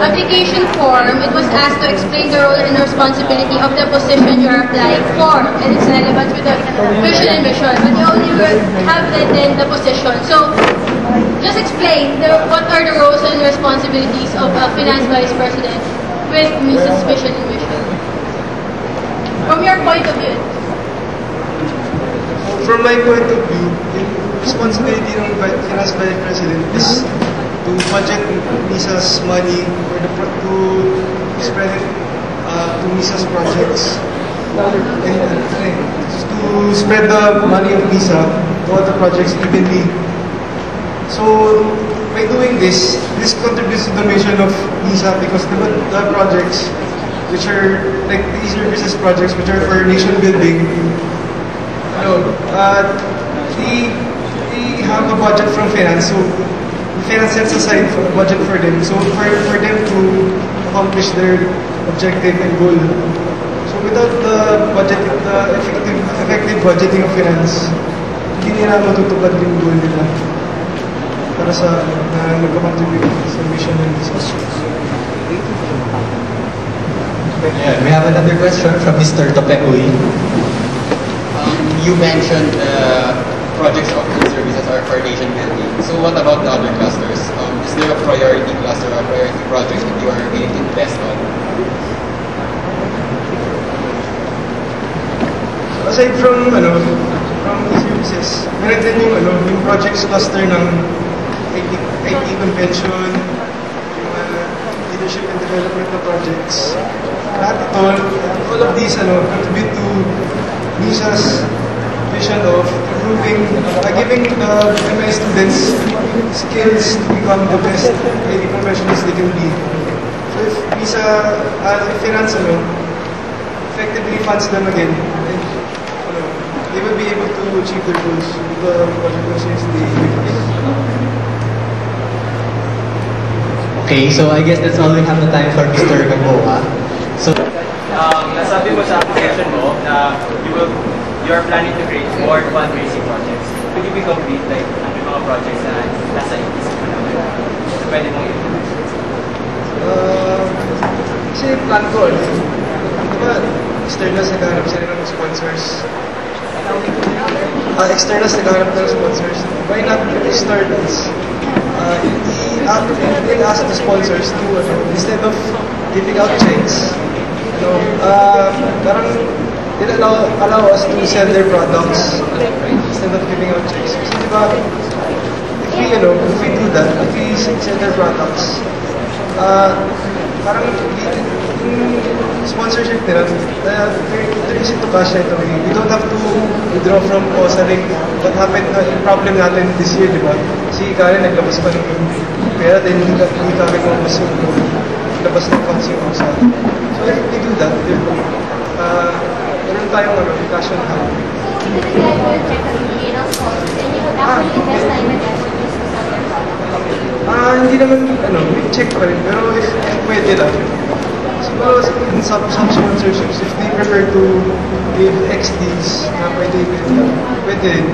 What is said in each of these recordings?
application form, it was asked to explain the role and responsibility of the position you are applying for and its relevance with the vision and mission. But you only have written the position. So, just explain what are the roles and responsibilities of a finance vice president with Mrs. Vision and Mission. From your point of view. From my point of view, the responsibility ng finance vice president is to budget MISA's money or to spread it to MISA's projects. To spread the money of MISA to all the projects evenly. So, by doing this contributes to the mission of MISA because the projects which are like the e-services projects which are for nation building, they have a budget from finance, so finance sets aside a budget for them. So for them to accomplish their objective and goal. So without the budget, the effective budgeting of finance, hindi nila matutupad yung goal nila para sa nagko-contribute sa mission ng business. Yeah, we have another question from Mr. Topeoy. You mentioned projects of food services are for nation building. So what about the other clusters? Is there a priority cluster or priority project that you are willing to invest on? Aside from e-services, meron din yung projects cluster ng IT convention, yung leadership and development na projects. Lahat ito, all of these contribute to MISA's vision of improving, giving the MI students skills to become the best IT professionals they can be. So if MISA, finance, effectively funds them again, and, they will be able to achieve their goals with the projects they make. Okay, so I guess that's all we have the time for Mr. Gamboa. So, nasabi mo sa application mo na you are planning to create more fundraising projects. Could you be complete, like, ano yung mga projects na nasa isip mo naman na pwede mong i-implement? Kasi plan ko, diba, externals naghahanap sila ng sponsors. Externals naghahanap ng sponsors. Why not start this? We'll ask the sponsors to, instead of giving out checks, parang they'll allow us to sell their products instead of giving out checks. Kasi diba, if we do that, if we sell their products, parang yung sponsorship nila, they're easy to cash ito. We don't have to withdraw from selling. What happened, yung problem natin this year, diba? Si Karen naglabas pa ng pera, then hindi kami kumabas yung labas ng funds yung outside. So if we do that, meron tayong cash on hand. Hindi naman, check pa rin. Pero if pwede lang. Siguro in some sponsorships, if they prefer to give XDs na pwede rin.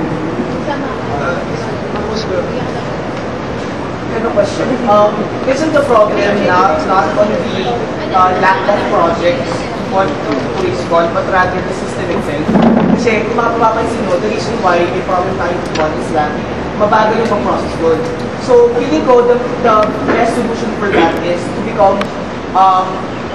Tapos ba? Question. Isn't the problem now not on the lack of projects on police call, but rather the system itself? Kasi kung mapapansin mo, the reason why may problem tayo one is that mabagal yung process doon. So, feeling ko, the best solution for that is to become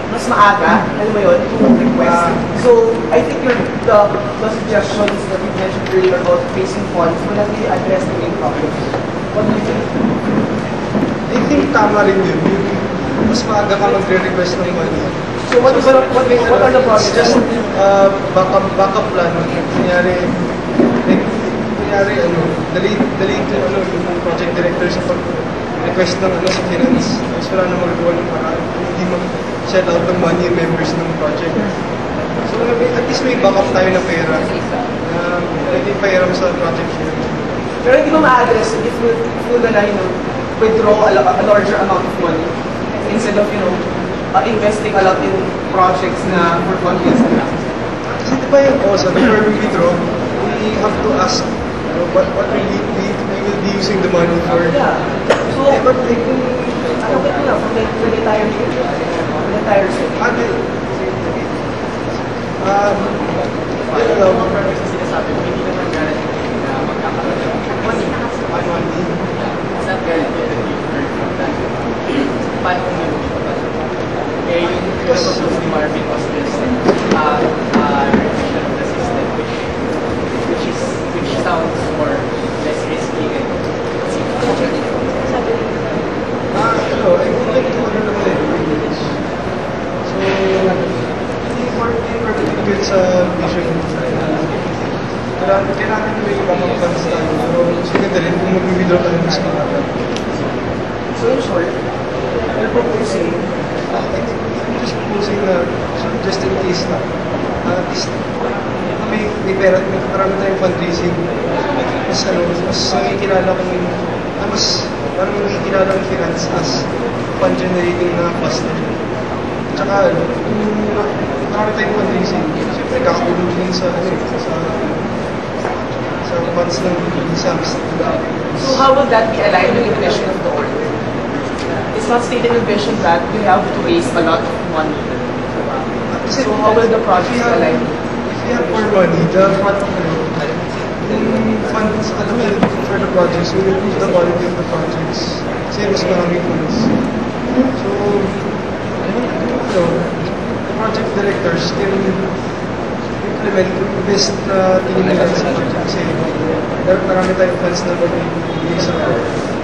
mas maaga, alam mo yun, to request. So, I think the suggestions that you mentioned earlier about facing funds will not really address the main problem. What do you think? I think tama rin yun. Mas maaga ka magre-request ng money. So, what are the process? Just backup plan. Kunyari, delete yung project director sa pag-request ng sa finance. Tapos wala na magawa ng paraan. Hindi mag-shell out ng money yung members ng project. So, at least may backup tayo na pera. Hindi pairam sa project yun. Pero hindi mo ma-address if you na withdraw a larger amount of money instead of, investing a lot in projects na for convenience na lang. Kasi diba yung also, before we withdraw, we have to ask what we will be using the money for. Yeah. So, but like, ano ba ito na? Pag nag-retire entire city. Ano yun? Yung mga projects na sinasabi mo, hindi naman guaranteed na magkakaroon ng money. It's not guaranteed that you earn from that. Paano kung may movie pa? Eh, yung propose ni Marvin was just revision of the system, which sounds more less risky and I would like to learn about language. So, hindi good sa vision. Kailangan nyo yung ibang mga fans tayo. Pero maganda rin kung mag-withdraw tayo ng skill natin. So in short, I'm proposing, I'm just proposing na, just in case na, at least, may pera, may marami tayong fundraising. Mas nakikilala kong, mas parang nakikilala ng finance as fund generating na cost na dyan. Tsaka, kung marami tayong fundraising, siyempre kakaulog din sa funds ng exams. so how will that be aligned with the vision of the order? It's not stated in the vision that we have to raise a lot of money. So how will the project align? If we have more money, the fund, yung funds allocated for the projects will improve the quality of the projects. Kasi mas maraming funds. So, the project directors can implement yung best na tingin nila sa project. Kasi marami tayong funds na mag-ibigay sa project.